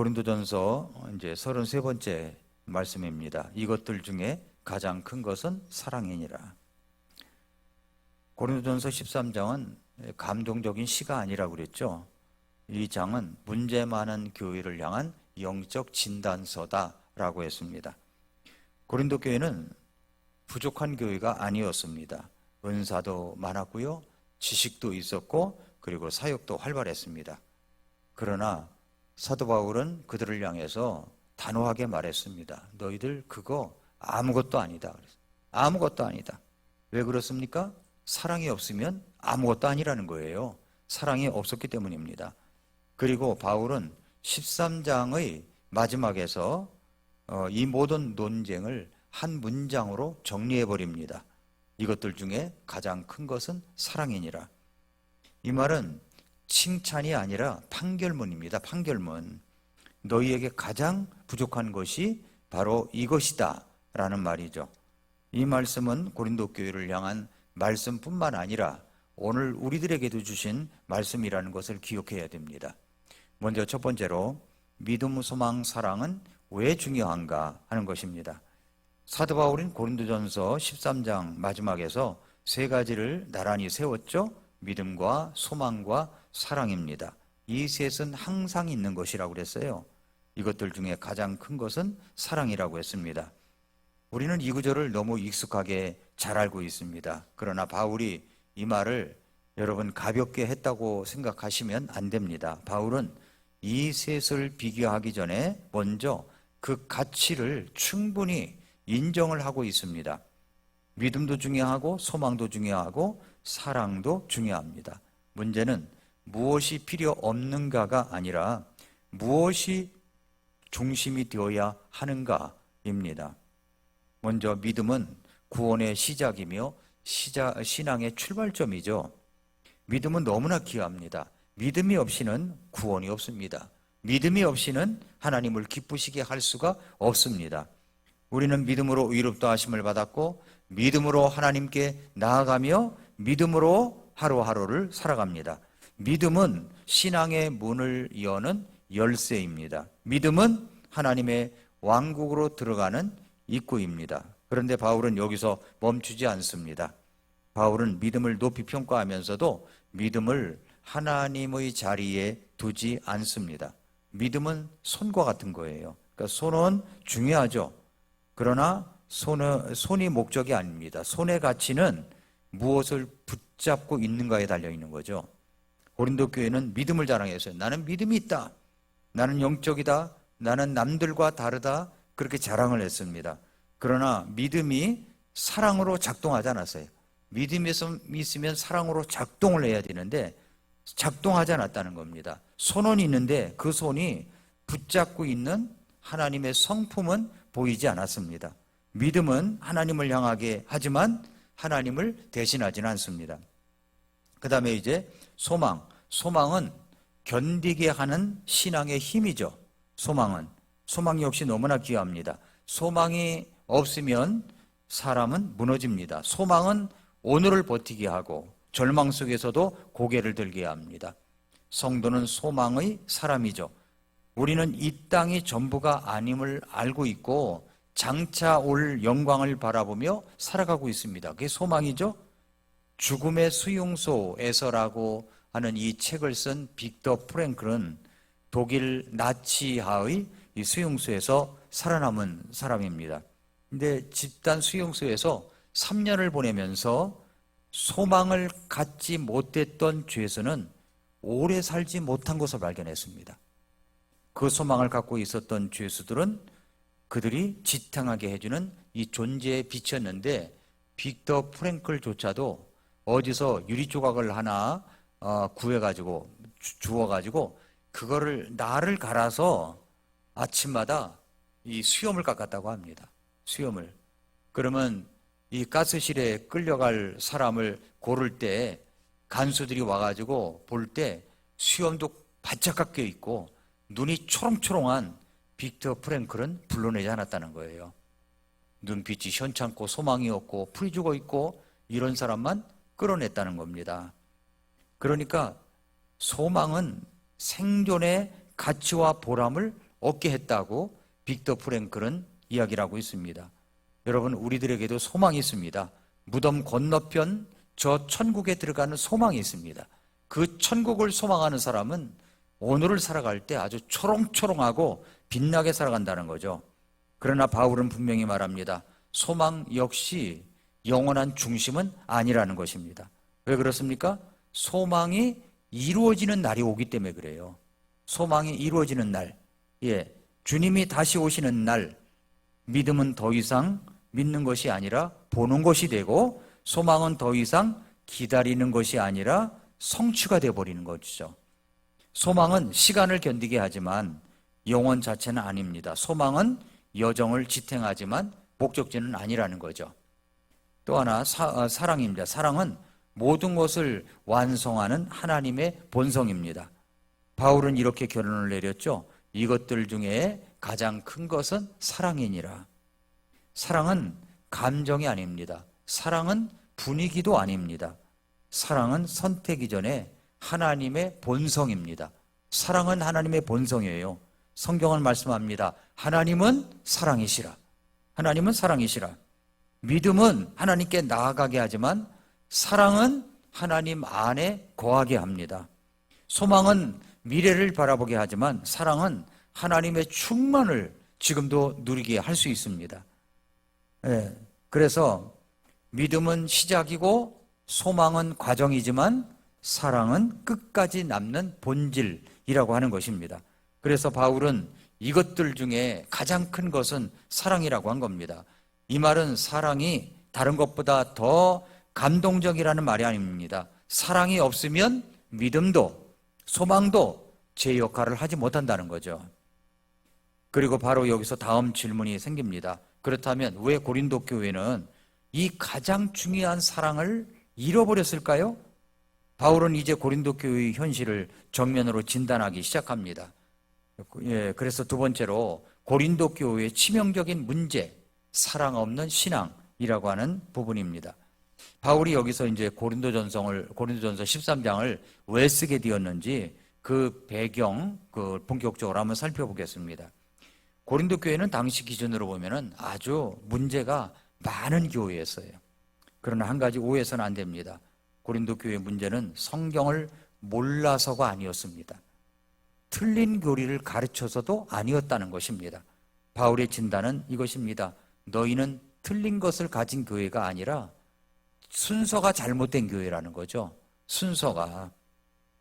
고린도전서 이제 33번째 말씀입니다. 이것들 중에 가장 큰 것은 사랑이니라. 고린도전서 13장은 감동적인 시가 아니라고 그랬죠. 이 장은 문제 많은 교회를 향한 영적 진단서다라고 했습니다. 고린도 교회는 부족한 교회가 아니었습니다. 은사도 많았고요, 지식도 있었고, 그리고 사역도 활발했습니다. 그러나 사도 바울은 그들을 향해서 단호하게 말했습니다. 너희들 그거 아무것도 아니다. 아무것도 아니다. 왜 그렇습니까? 사랑이 없으면 아무것도 아니라는 거예요. 사랑이 없었기 때문입니다. 그리고 바울은 13장의 마지막에서 이 모든 논쟁을 한 문장으로 정리해버립니다. 이것들 중에 가장 큰 것은 사랑이니라. 이 말은 칭찬이 아니라 판결문입니다. 판결문. 너희에게 가장 부족한 것이 바로 이것이다 라는 말이죠. 이 말씀은 고린도 교회를 향한 말씀뿐만 아니라 오늘 우리들에게도 주신 말씀이라는 것을 기억해야 됩니다. 먼저 첫 번째로 믿음, 소망, 사랑은 왜 중요한가 하는 것입니다. 사도 바울은 고린도전서 13장 마지막에서 세 가지를 나란히 세웠죠. 믿음과 소망과 사랑입니다. 이 셋은 항상 있는 것이라고 그랬어요. 이것들 중에 가장 큰 것은 사랑이라고 했습니다. 우리는 이 구절을 너무 익숙하게 잘 알고 있습니다. 그러나 바울이 이 말을 여러분 가볍게 했다고 생각하시면 안 됩니다. 바울은 이 셋을 비교하기 전에 먼저 그 가치를 충분히 인정을 하고 있습니다. 믿음도 중요하고 소망도 중요하고 사랑도 중요합니다. 문제는 무엇이 필요 없는가가 아니라 무엇이 중심이 되어야 하는가입니다. 먼저 믿음은 구원의 시작이며 신앙의 출발점이죠. 믿음은 너무나 귀합니다. 믿음이 없이는 구원이 없습니다. 믿음이 없이는 하나님을 기쁘시게 할 수가 없습니다. 우리는 믿음으로 의롭다 하심을 받았고 믿음으로 하나님께 나아가며 믿음으로 하루하루를 살아갑니다. 믿음은 신앙의 문을 여는 열쇠입니다. 믿음은 하나님의 왕국으로 들어가는 입구입니다. 그런데 바울은 여기서 멈추지 않습니다. 바울은 믿음을 높이 평가하면서도 믿음을 하나님의 자리에 두지 않습니다. 믿음은 손과 같은 거예요. 그러니까 손은 중요하죠. 그러나 손이 목적이 아닙니다. 손의 가치는 무엇을 붙잡고 있는가에 달려 있는 거죠. 고린도 교회는 믿음을 자랑했어요. 나는 믿음이 있다. 나는 영적이다. 나는 남들과 다르다. 그렇게 자랑을 했습니다. 그러나 믿음이 사랑으로 작동하지 않았어요. 믿음이 있으면 사랑으로 작동을 해야 되는데 작동하지 않았다는 겁니다. 손은 있는데 그 손이 붙잡고 있는 하나님의 성품은 보이지 않았습니다. 믿음은 하나님을 향하게 하지만 하나님을 대신하지는 않습니다. 그 다음에 이제 소망은 견디게 하는 신앙의 힘이죠. 소망 역시 너무나 귀합니다. 소망이 없으면 사람은 무너집니다. 소망은 오늘을 버티게 하고 절망 속에서도 고개를 들게 합니다. 성도는 소망의 사람이죠. 우리는 이 땅이 전부가 아님을 알고 있고 장차 올 영광을 바라보며 살아가고 있습니다. 그게 소망이죠. 죽음의 수용소에서라고 하는 이 책을 쓴 빅터 프랭클은 독일 나치하의 이 수용소에서 살아남은 사람입니다. 근데 집단 수용소에서 3년을 보내면서 소망을 갖지 못했던 죄수는 오래 살지 못한 것을 발견했습니다. 그 소망을 갖고 있었던 죄수들은 그들이 지탱하게 해주는 이 존재에 비쳤는데 빅터 프랭클조차도 어디서 유리 조각을 하나 구해가지고 주워가지고 그거를 나를 갈아서 아침마다 이 수염을 깎았다고 합니다. 수염을. 그러면 이 가스실에 끌려갈 사람을 고를 때 간수들이 와가지고 볼 때 수염도 바짝 깎여 있고 눈이 초롱초롱한 빅터 프랭클은 불러내지 않았다는 거예요. 눈빛이 현찮고 소망이 없고 풀이 죽어 있고 이런 사람만 끌어냈다는 겁니다. 그러니까 소망은 생존의 가치와 보람을 얻게 했다고 빅터 프랭클은 이야기를 하고 있습니다. 여러분, 우리들에게도 소망이 있습니다. 무덤 건너편 저 천국에 들어가는 소망이 있습니다. 그 천국을 소망하는 사람은 오늘을 살아갈 때 아주 초롱초롱하고 빛나게 살아간다는 거죠. 그러나 바울은 분명히 말합니다. 소망 역시 영원한 중심은 아니라는 것입니다. 왜 그렇습니까? 소망이 이루어지는 날이 오기 때문에 그래요. 소망이 이루어지는 날, 주님이 다시 오시는 날, 믿음은 더 이상 믿는 것이 아니라 보는 것이 되고, 소망은 더 이상 기다리는 것이 아니라 성취가 되어버리는 것이죠. 소망은 시간을 견디게 하지만 영원 자체는 아닙니다. 소망은 여정을 지탱하지만 목적지는 아니라는 거죠. 또 하나 사랑입니다. 사랑은 모든 것을 완성하는 하나님의 본성입니다. 바울은 이렇게 결론을 내렸죠. 이것들 중에 가장 큰 것은 사랑이니라. 사랑은 감정이 아닙니다. 사랑은 분위기도 아닙니다. 사랑은 선택 이전에 하나님의 본성입니다. 사랑은 하나님의 본성이에요. 성경은 말씀합니다. 하나님은 사랑이시라. 하나님은 사랑이시라. 믿음은 하나님께 나아가게 하지만 사랑은 하나님 안에 거하게 합니다. 소망은 미래를 바라보게 하지만 사랑은 하나님의 충만을 지금도 누리게 할 수 있습니다. 그래서 믿음은 시작이고 소망은 과정이지만 사랑은 끝까지 남는 본질이라고 하는 것입니다. 그래서 바울은 이것들 중에 가장 큰 것은 사랑이라고 한 겁니다. 이 말은 사랑이 다른 것보다 더 감동적이라는 말이 아닙니다. 사랑이 없으면 믿음도 소망도 제 역할을 하지 못한다는 거죠. 그리고 바로 여기서 다음 질문이 생깁니다. 그렇다면 왜 고린도 교회는 이 가장 중요한 사랑을 잃어버렸을까요? 바울은 이제 고린도 교회의 현실을 정면으로 진단하기 시작합니다. 그래서 두 번째로 고린도 교회의 치명적인 문제, 사랑 없는 신앙이라고 하는 부분입니다. 바울이 여기서 이제 고린도전서 13장을 왜 쓰게 되었는지 그 배경, 본격적으로 한번 살펴보겠습니다. 고린도 교회는 당시 기준으로 보면은 아주 문제가 많은 교회였어요. 그러나 한 가지 오해해서는 안 됩니다. 고린도 교회의 문제는 성경을 몰라서가 아니었습니다. 틀린 교리를 가르쳐서도 아니었다는 것입니다. 바울의 진단은 이것입니다. 너희는 틀린 것을 가진 교회가 아니라 순서가 잘못된 교회라는 거죠. 순서가.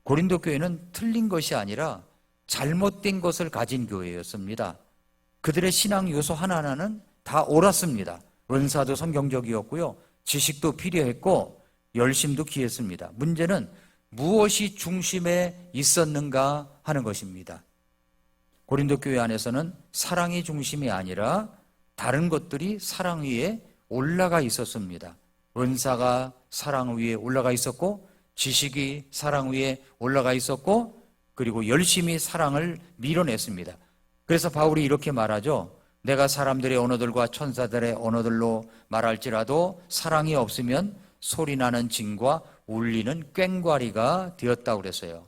고린도 교회는 틀린 것이 아니라 잘못된 것을 가진 교회였습니다. 그들의 신앙 요소 하나하나는 다 옳았습니다. 은사도 성경적이었고요. 지식도 필요했고 열심도 귀했습니다. 문제는 무엇이 중심에 있었는가 하는 것입니다. 고린도 교회 안에서는 사랑이 중심이 아니라 다른 것들이 사랑 위에 올라가 있었습니다. 은사가 사랑 위에 올라가 있었고 지식이 사랑 위에 올라가 있었고 그리고 열심히 사랑을 밀어냈습니다. 그래서 바울이 이렇게 말하죠. 내가 사람들의 언어들과 천사들의 언어들로 말할지라도 사랑이 없으면 소리나는 징과 울리는 꽹과리가 되었다고 그랬어요.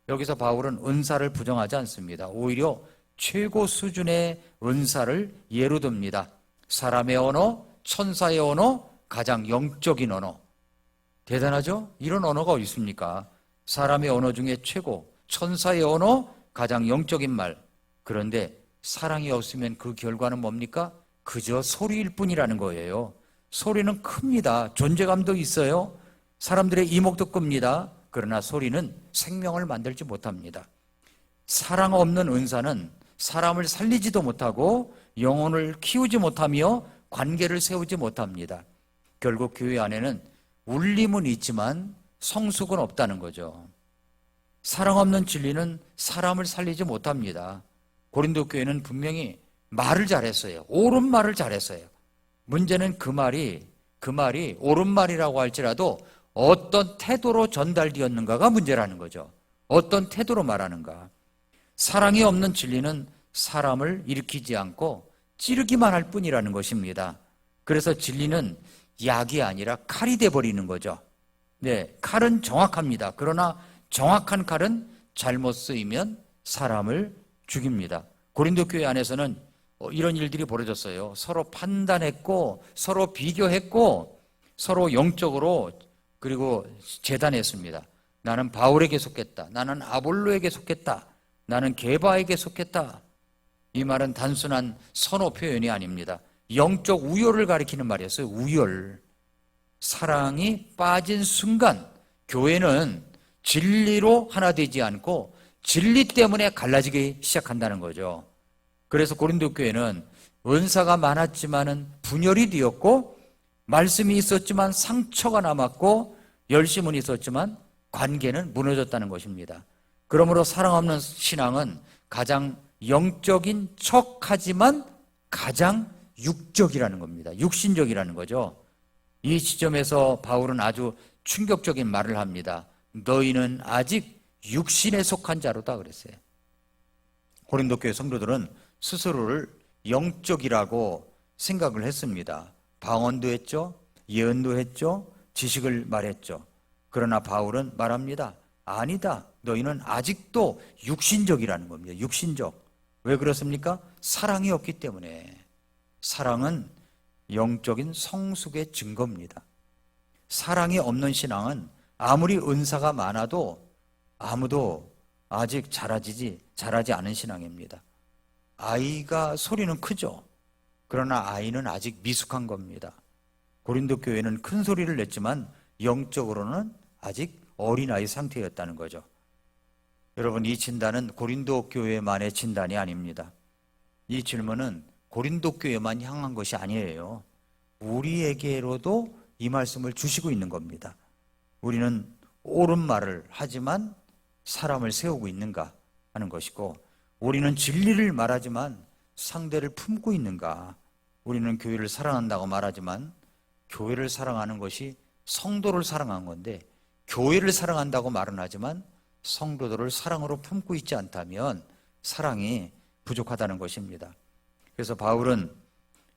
여기서 바울은 은사를 부정하지 않습니다. 오히려 최고 수준의 은사를 예로 듭니다. 사람의 언어, 천사의 언어, 가장 영적인 언어. 대단하죠? 이런 언어가 어디 있습니까? 사람의 언어 중에 최고, 천사의 언어, 가장 영적인 말. 그런데 사랑이 없으면 그 결과는 뭡니까? 그저 소리일 뿐이라는 거예요. 소리는 큽니다. 존재감도 있어요. 사람들의 이목도 끕니다. 그러나 소리는 생명을 만들지 못합니다. 사랑 없는 은사는 사람을 살리지도 못하고 영혼을 키우지 못하며 관계를 세우지 못합니다. 결국 교회 안에는 울림은 있지만 성숙은 없다는 거죠. 사랑 없는 진리는 사람을 살리지 못합니다. 고린도 교회는 분명히 말을 잘했어요. 옳은 말을 잘했어요. 문제는 그 말이 옳은 말이라고 할지라도 어떤 태도로 전달되었는가가 문제라는 거죠. 어떤 태도로 말하는가. 사랑이 없는 진리는 사람을 일으키지 않고 찌르기만 할 뿐이라는 것입니다. 그래서 진리는 약이 아니라 칼이 돼버리는 거죠. 칼은 정확합니다. 그러나 정확한 칼은 잘못 쓰이면 사람을 죽입니다. 고린도 교회 안에서는 이런 일들이 벌어졌어요. 서로 판단했고, 서로 비교했고, 서로 영적으로 그리고 재단했습니다. 나는 바울에게 속했다. 나는 아볼로에게 속했다. 나는 게바에게 속했다. 이 말은 단순한 선호 표현이 아닙니다. 영적 우열을 가리키는 말이었어요. 우열. 사랑이 빠진 순간 교회는 진리로 하나 되지 않고 진리 때문에 갈라지기 시작한다는 거죠. 그래서 고린도 교회는 은사가 많았지만은 분열이 되었고, 말씀이 있었지만 상처가 남았고, 열심은 있었지만 관계는 무너졌다는 것입니다. 그러므로 사랑 없는 신앙은 가장 영적인 척하지만 가장 육적이라는 겁니다. 육신적이라는 거죠. 이 지점에서 바울은 아주 충격적인 말을 합니다. 너희는 아직 육신에 속한 자로다 그랬어요. 고린도 교회 성도들은 스스로를 영적이라고 생각을 했습니다. 방언도 했죠. 예언도 했죠. 지식을 말했죠. 그러나 바울은 말합니다. 아니다. 너희는 아직도 육신적이라는 겁니다. 육신적. 왜 그렇습니까? 사랑이 없기 때문에. 사랑은 영적인 성숙의 증거입니다. 사랑이 없는 신앙은 아무리 은사가 많아도 아무도 아직 자라지 않은 신앙입니다. 아이가 소리는 크죠. 그러나 아이는 아직 미숙한 겁니다. 고린도 교회는 큰 소리를 냈지만 영적으로는 아직 어린아이 상태였다는 거죠. 여러분, 이 진단은 고린도 교회만의 진단이 아닙니다. 이 질문은 고린도 교회만 향한 것이 아니에요. 우리에게로도 이 말씀을 주시고 있는 겁니다. 우리는 옳은 말을 하지만 사람을 세우고 있는가 하는 것이고, 우리는 진리를 말하지만 상대를 품고 있는가. 우리는 교회를 사랑한다고 말하지만 교회를 사랑하는 것이 성도를 사랑한 건데, 교회를 사랑한다고 말은 하지만 성도들을 사랑으로 품고 있지 않다면 사랑이 부족하다는 것입니다. 그래서 바울은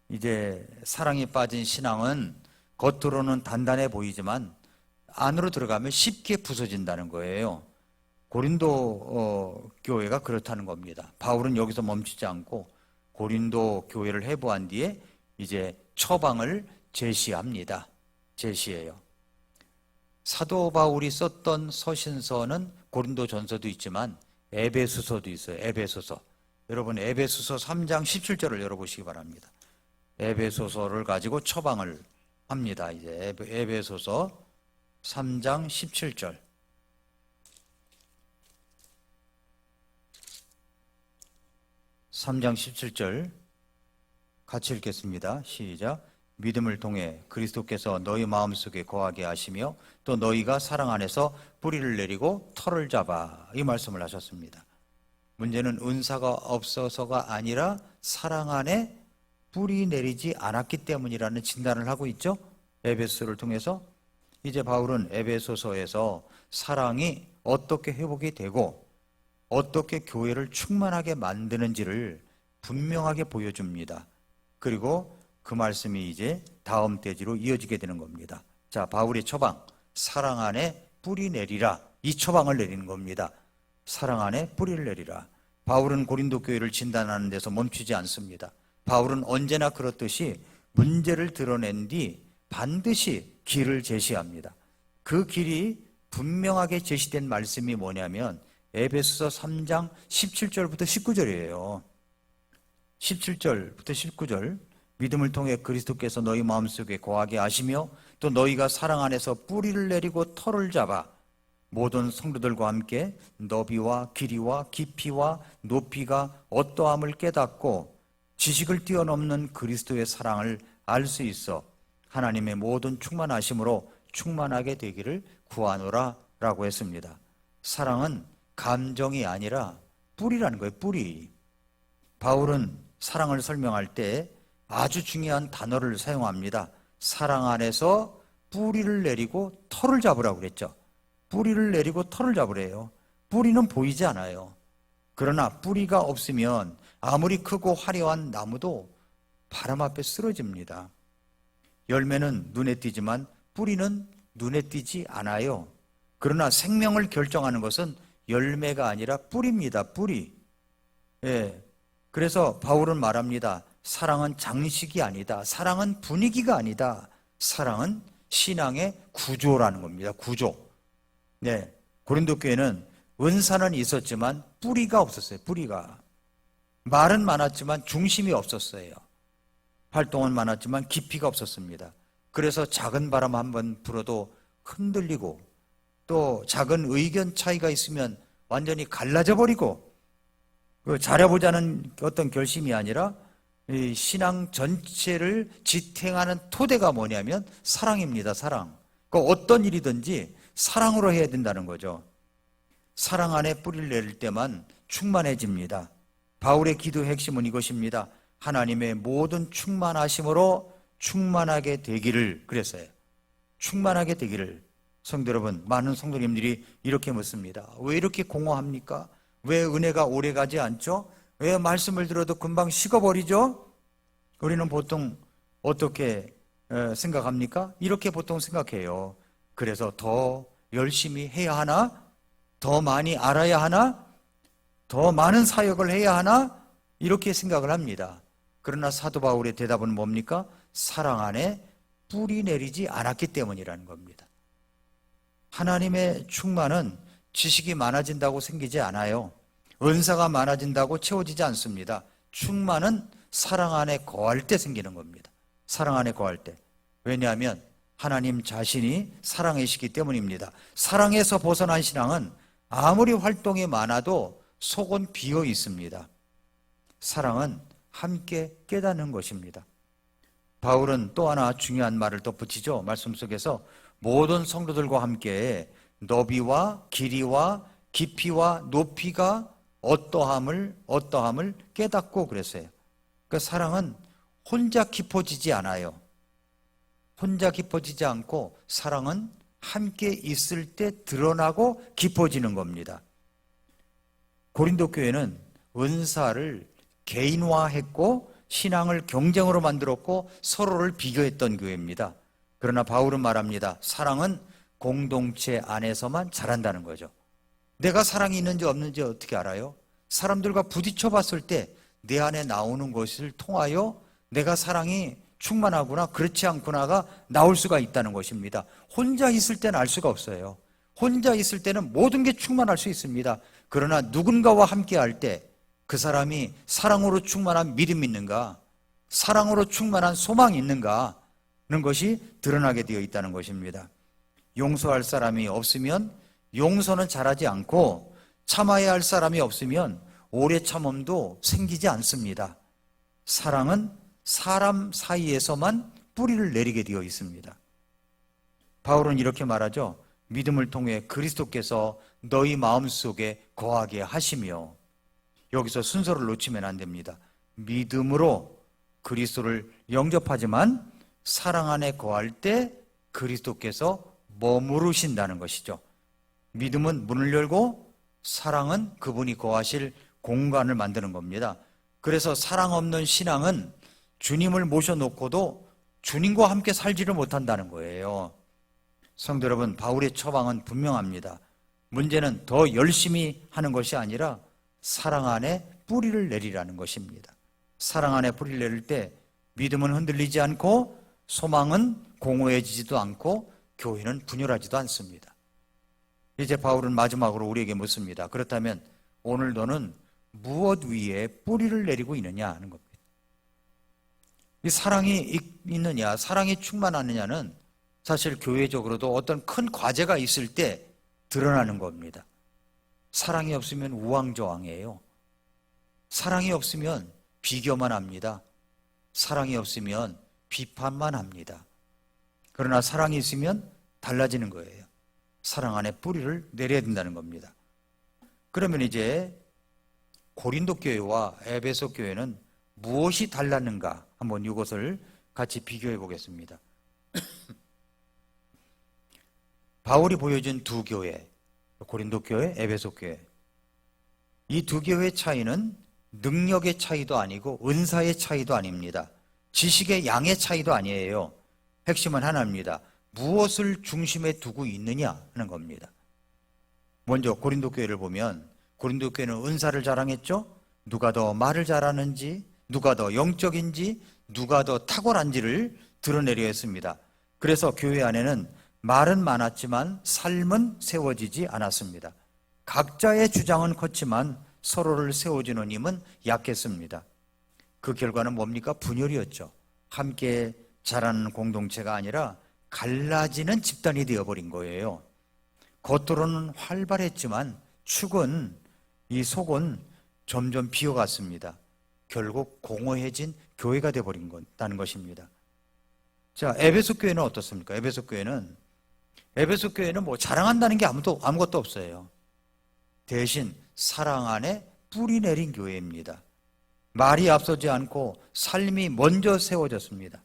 이제 사랑이 빠진 신앙은 겉으로는 단단해 보이지만 안으로 들어가면 쉽게 부서진다는 거예요. 고린도 교회가 그렇다는 겁니다. 바울은 여기서 멈추지 않고 고린도 교회를 해부한 뒤에 이제 처방을 제시합니다. 제시해요. 사도 바울이 썼던 서신서는 고린도 전서도 있지만 에베소서도 있어요. 에베소서. 여러분, 에베소서 3장 17절을 열어보시기 바랍니다. 에베소서를 가지고 처방을 합니다. 이제 에베소서 3장 17절. (3장 17절) 같이 읽겠습니다. 시작. 믿음을 통해 그리스도께서 너희 마음속에 거하게 하시며 또 너희가 사랑 안에서 뿌리를 내리고 털을 잡아, 이 말씀을 하셨습니다. 문제는 은사가 없어서가 아니라 사랑 안에 뿌리 내리지 않았기 때문이라는 진단을 하고 있죠. 에베소를 통해서 이제 바울은 에베소서에서 사랑이 어떻게 회복이 되고 어떻게 교회를 충만하게 만드는지를 분명하게 보여줍니다. 그리고 그 말씀이 이제 다음 대지로 이어지게 되는 겁니다. 자, 바울의 처방, 사랑 안에 뿌리 내리라, 이 처방을 내리는 겁니다. 사랑 안에 뿌리를 내리라. 바울은 고린도 교회를 진단하는 데서 멈추지 않습니다. 바울은 언제나 그렇듯이 문제를 드러낸 뒤 반드시 길을 제시합니다. 그 길이 분명하게 제시된 말씀이 뭐냐면 에베소서 3장 17절부터 19절이에요. 17절부터 19절. 믿음을 통해 그리스도께서 너희 마음속에 거하게 하시며 또 너희가 사랑 안에서 뿌리를 내리고 털을 잡아 모든 성도들과 함께 너비와 길이와 깊이와 높이가 어떠함을 깨닫고 지식을 뛰어넘는 그리스도의 사랑을 알 수 있어 하나님의 모든 충만하심으로 충만하게 되기를 구하노라 라고 했습니다. 사랑은 감정이 아니라 뿌리라는 거예요. 뿌리. 바울은 사랑을 설명할 때 아주 중요한 단어를 사용합니다. 사랑 안에서 뿌리를 내리고 털을 잡으라고 그랬죠. 뿌리를 내리고 털을 잡으래요. 뿌리는 보이지 않아요. 그러나 뿌리가 없으면 아무리 크고 화려한 나무도 바람 앞에 쓰러집니다. 열매는 눈에 띄지만 뿌리는 눈에 띄지 않아요. 그러나 생명을 결정하는 것은 열매가 아니라 뿌리입니다. 뿌리. 예. 그래서 바울은 말합니다. 사랑은 장식이 아니다. 사랑은 분위기가 아니다. 사랑은 신앙의 구조라는 겁니다. 구조. 네, 고린도 교회는 은사는 있었지만 뿌리가 없었어요. 뿌리가. 말은 많았지만 중심이 없었어요. 활동은 많았지만 깊이가 없었습니다. 그래서 작은 바람 한번 불어도 흔들리고, 또 작은 의견 차이가 있으면 완전히 갈라져 버리고, 잘해보자는 어떤 결심이 아니라 이 신앙 전체를 지탱하는 토대가 뭐냐면 사랑입니다. 사랑. 어떤 일이든지 사랑으로 해야 된다는 거죠. 사랑 안에 뿌리를 내릴 때만 충만해집니다. 바울의 기도의 핵심은 이것입니다. 하나님의 모든 충만하심으로 충만하게 되기를 그랬어요. 충만하게 되기를. 성도 여러분, 많은 성도님들이 이렇게 묻습니다. 왜 이렇게 공허합니까? 왜 은혜가 오래가지 않죠? 왜 말씀을 들어도 금방 식어버리죠? 우리는 보통 어떻게 생각합니까? 이렇게 보통 생각해요. 그래서 더 열심히 해야 하나? 더 많이 알아야 하나? 더 많은 사역을 해야 하나? 이렇게 생각을 합니다. 그러나 사도 바울의 대답은 뭡니까? 사랑 안에 뿌리 내리지 않았기 때문이라는 겁니다. 하나님의 충만은 지식이 많아진다고 생기지 않아요. 은사가 많아진다고 채워지지 않습니다. 충만은 사랑 안에 거할 때 생기는 겁니다. 사랑 안에 거할 때. 왜냐하면 하나님 자신이 사랑이시기 때문입니다. 사랑에서 벗어난 신앙은 아무리 활동이 많아도 속은 비어 있습니다. 사랑은 함께 깨닫는 것입니다. 바울은 또 하나 중요한 말을 덧붙이죠. 말씀 속에서 모든 성도들과 함께 너비와 길이와 깊이와 높이가 어떠함을 깨닫고 그랬어요. 그 사랑은 혼자 깊어지지 않아요. 혼자 깊어지지 않고 사랑은 함께 있을 때 드러나고 깊어지는 겁니다. 고린도 교회는 은사를 개인화했고 신앙을 경쟁으로 만들었고 서로를 비교했던 교회입니다. 그러나 바울은 말합니다. 사랑은 공동체 안에서만 자란다는 거죠. 내가 사랑이 있는지 없는지 어떻게 알아요? 사람들과 부딪혀 봤을 때 내 안에 나오는 것을 통하여 내가 사랑이 충만하구나 그렇지 않구나가 나올 수가 있다는 것입니다. 혼자 있을 때는 알 수가 없어요. 혼자 있을 때는 모든 게 충만할 수 있습니다. 그러나 누군가와 함께 할 때 그 사람이 사랑으로 충만한 믿음이 있는가, 사랑으로 충만한 소망이 있는가 하는 것이 드러나게 되어 있다는 것입니다. 용서할 사람이 없으면 용서는 잘하지 않고 참아야 할 사람이 없으면 오래 참음도 생기지 않습니다. 사랑은 사람 사이에서만 뿌리를 내리게 되어 있습니다. 바울은 이렇게 말하죠. 믿음을 통해 그리스도께서 너희 마음속에 거하게 하시며, 여기서 순서를 놓치면 안 됩니다. 믿음으로 그리스도를 영접하지만 사랑 안에 거할 때 그리스도께서 머무르신다는 것이죠. 믿음은 문을 열고 사랑은 그분이 거하실 공간을 만드는 겁니다. 그래서 사랑 없는 신앙은 주님을 모셔놓고도 주님과 함께 살지를 못한다는 거예요. 성도 여러분, 바울의 처방은 분명합니다. 문제는 더 열심히 하는 것이 아니라 사랑 안에 뿌리를 내리라는 것입니다. 사랑 안에 뿌리를 내릴 때 믿음은 흔들리지 않고 소망은 공허해지지도 않고 교회는 분열하지도 않습니다. 이제 바울은 마지막으로 우리에게 묻습니다. 그렇다면 오늘 너는 무엇 위에 뿌리를 내리고 있느냐 하는 겁니다. 이 사랑이 있느냐, 사랑이 충만하느냐는 사실 교회적으로도 어떤 큰 과제가 있을 때 드러나는 겁니다. 사랑이 없으면 우왕좌왕이에요. 사랑이 없으면 비교만 합니다. 사랑이 없으면 비판만 합니다. 그러나 사랑이 있으면 달라지는 거예요. 사랑 안에 뿌리를 내려야 된다는 겁니다. 그러면 이제 고린도 교회와 에베소 교회는 무엇이 달랐는가 한번 이것을 같이 비교해 보겠습니다. 바울이 보여준 두 교회, 고린도 교회, 에베소 교회, 이 두 교회의 차이는 능력의 차이도 아니고 은사의 차이도 아닙니다. 지식의 양의 차이도 아니에요. 핵심은 하나입니다. 무엇을 중심에 두고 있느냐 하는 겁니다. 먼저 고린도 교회를 보면 고린도 교회는 은사를 자랑했죠. 누가 더 말을 잘하는지, 누가 더 영적인지, 누가 더 탁월한지를 드러내려 했습니다. 그래서 교회 안에는 말은 많았지만 삶은 세워지지 않았습니다. 각자의 주장은 컸지만 서로를 세워주는 힘은 약했습니다. 그 결과는 뭡니까? 분열이었죠. 함께 자라는 공동체가 아니라 갈라지는 집단이 되어버린 거예요. 겉으로는 활발했지만 축은, 이 속은 점점 비어갔습니다. 결국 공허해진 교회가 되어버린 다는 것입니다. 자, 에베소 교회는 어떻습니까? 에베소 교회는 뭐 자랑한다는 게 아무것도 없어요. 대신 사랑 안에 뿌리 내린 교회입니다. 말이 앞서지 않고 삶이 먼저 세워졌습니다.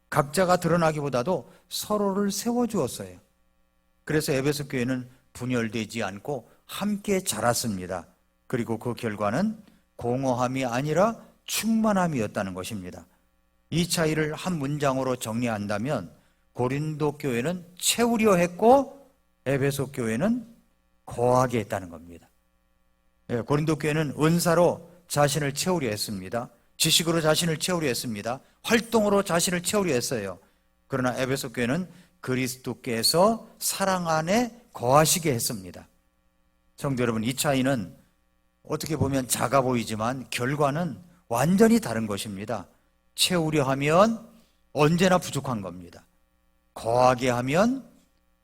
각자가 드러나기보다도 서로를 세워주었어요. 그래서 에베소 교회는 분열되지 않고 함께 자랐습니다. 그리고 그 결과는 공허함이 아니라 충만함이었다는 것입니다. 이 차이를 한 문장으로 정리한다면 고린도 교회는 채우려 했고 에베소 교회는 거하게 했다는 겁니다. 고린도 교회는 은사로 자신을 채우려 했습니다. 지식으로 자신을 채우려 했습니다. 활동으로 자신을 채우려 했어요. 그러나 에베소 교회는 그리스도께서 사랑 안에 거하시게 했습니다. 성도 여러분, 이 차이는 어떻게 보면 작아 보이지만 결과는 완전히 다른 것입니다. 채우려 하면 언제나 부족한 겁니다. 거하게 하면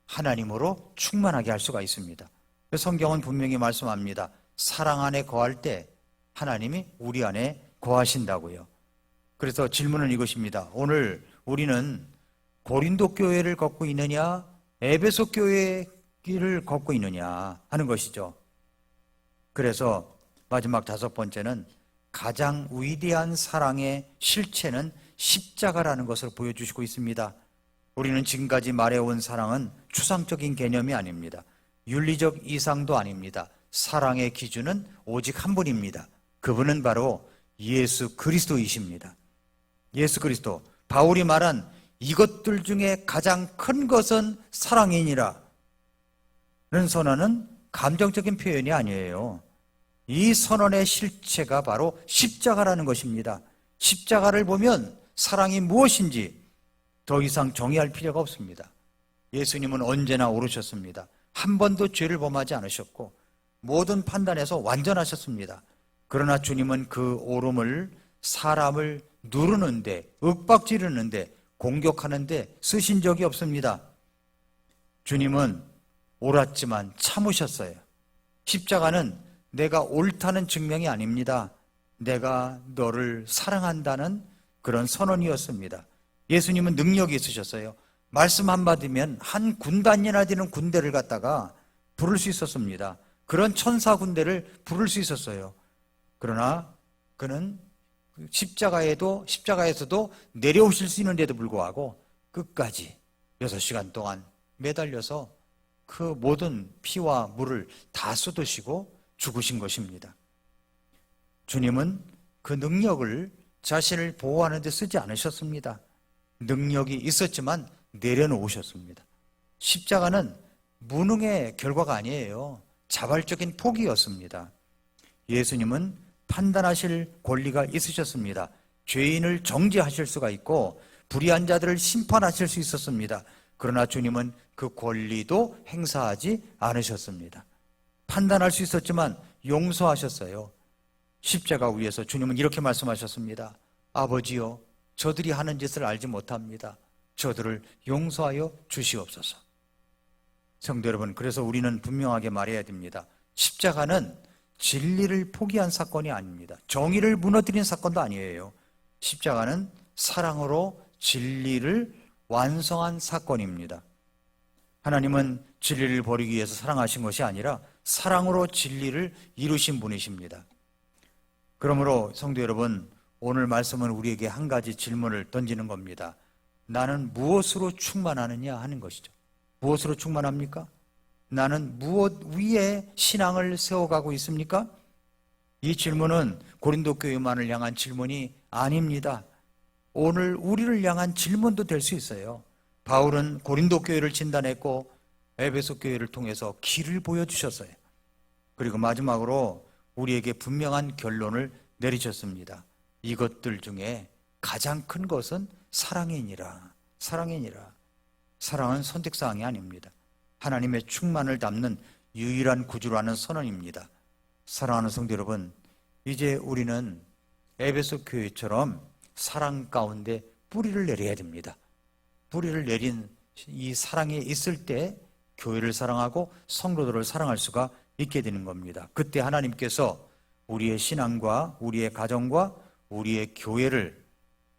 하나님으로 충만하게 할 수가 있습니다. 성경은 분명히 말씀합니다. 사랑 안에 거할 때 하나님이 우리 안에 거하신다고요. 그래서 질문은 이것입니다. 오늘 우리는 고린도 교회를 걷고 있느냐, 에베소 교회의 길을 걷고 있느냐 하는 것이죠. 그래서 마지막 5번째는 가장 위대한 사랑의 실체는 십자가라는 것을 보여주시고 있습니다. 우리는 지금까지 말해온 사랑은 추상적인 개념이 아닙니다. 윤리적 이상도 아닙니다. 사랑의 기준은 오직 한 분입니다. 그분은 바로 예수 그리스도이십니다. 예수 그리스도. 바울이 말한 이것들 중에 가장 큰 것은 사랑이니라 는 선언은 감정적인 표현이 아니에요. 이 선언의 실체가 바로 십자가라는 것입니다. 십자가를 보면 사랑이 무엇인지 더 이상 정의할 필요가 없습니다. 예수님은 언제나 오르셨습니다. 한 번도 죄를 범하지 않으셨고 모든 판단에서 완전하셨습니다. 그러나 주님은 그 오름을 사람을 누르는데, 윽박지르는데, 공격하는데 쓰신 적이 없습니다. 주님은 옳았지만 참으셨어요. 십자가는 내가 옳다는 증명이 아닙니다. 내가 너를 사랑한다는 그런 선언이었습니다. 예수님은 능력이 있으셨어요. 말씀 한마디면 한 군단이나 되는 군대를 갖다가 부를 수 있었습니다. 그런 천사 군대를 부를 수 있었어요. 그러나 그는 십자가에서도 내려오실 수 있는데도 불구하고 끝까지 6시간 동안 매달려서 그 모든 피와 물을 다 쏟으시고 죽으신 것입니다. 주님은 그 능력을 자신을 보호하는 데 쓰지 않으셨습니다. 능력이 있었지만 내려놓으셨습니다. 십자가는 무능의 결과가 아니에요. 자발적인 포기였습니다. 예수님은 판단하실 권리가 있으셨습니다. 죄인을 정죄하실 수가 있고 불의한 자들을 심판하실 수 있었습니다. 그러나 주님은 그 권리도 행사하지 않으셨습니다. 판단할 수 있었지만 용서하셨어요. 십자가 위에서 주님은 이렇게 말씀하셨습니다. 아버지여, 저들이 하는 짓을 알지 못합니다. 저들을 용서하여 주시옵소서. 성도 여러분, 그래서 우리는 분명하게 말해야 됩니다. 십자가는 진리를 포기한 사건이 아닙니다. 정의를 무너뜨린 사건도 아니에요. 십자가는 사랑으로 진리를 완성한 사건입니다. 하나님은 진리를 버리기 위해서 사랑하신 것이 아니라 사랑으로 진리를 이루신 분이십니다. 그러므로 성도 여러분, 오늘 말씀은 우리에게 한 가지 질문을 던지는 겁니다. 나는 무엇으로 충만하느냐 하는 것이죠. 무엇으로 충만합니까? 나는 무엇 위에 신앙을 세워가고 있습니까? 이 질문은 고린도 교회만을 향한 질문이 아닙니다. 오늘 우리를 향한 질문도 될 수 있어요. 바울은 고린도 교회를 진단했고 에베소 교회를 통해서 길을 보여주셨어요. 그리고 마지막으로 우리에게 분명한 결론을 내리셨습니다. 이것들 중에 가장 큰 것은 사랑이니라. 사랑이니라. 사랑은 선택사항이 아닙니다. 하나님의 충만을 담는 유일한 구주라는 선언입니다. 사랑하는 성도 여러분, 이제 우리는 에베소 교회처럼 사랑 가운데 뿌리를 내려야 됩니다. 뿌리를 내린 이 사랑이 있을 때 교회를 사랑하고 성도들을 사랑할 수가 있게 되는 겁니다. 그때 하나님께서 우리의 신앙과 우리의 가정과 우리의 교회를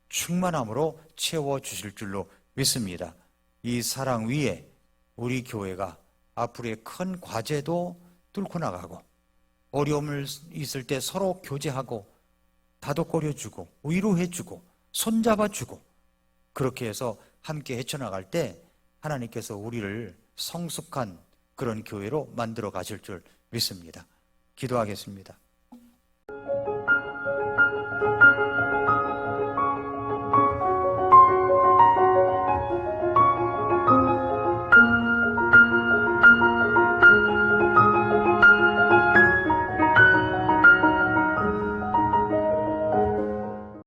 충만함으로 채워주실 줄로 믿습니다. 이 사랑 위에 우리 교회가 앞으로의 큰 과제도 뚫고 나가고 어려움을 있을 때 서로 교제하고 다독거려주고 위로해주고 손잡아주고 그렇게 해서 함께 헤쳐나갈 때 하나님께서 우리를 성숙한 그런 교회로 만들어 가실 줄 믿습니다. 기도하겠습니다.